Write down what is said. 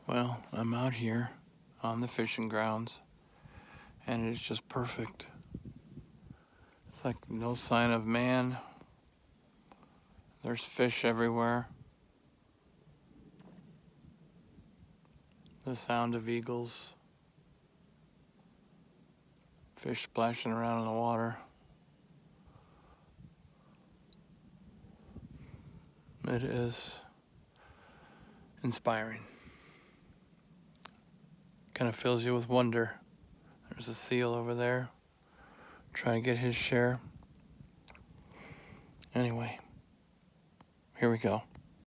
Well, I'm out here on the fishing grounds, and it's just perfect. It's like no sign of man. There's fish everywhere. The sound of eagles. Fish splashing around in the water. It is inspiring. Kind of fills you with wonder. There's a seal over there trying to get his share. Anyway, here we go.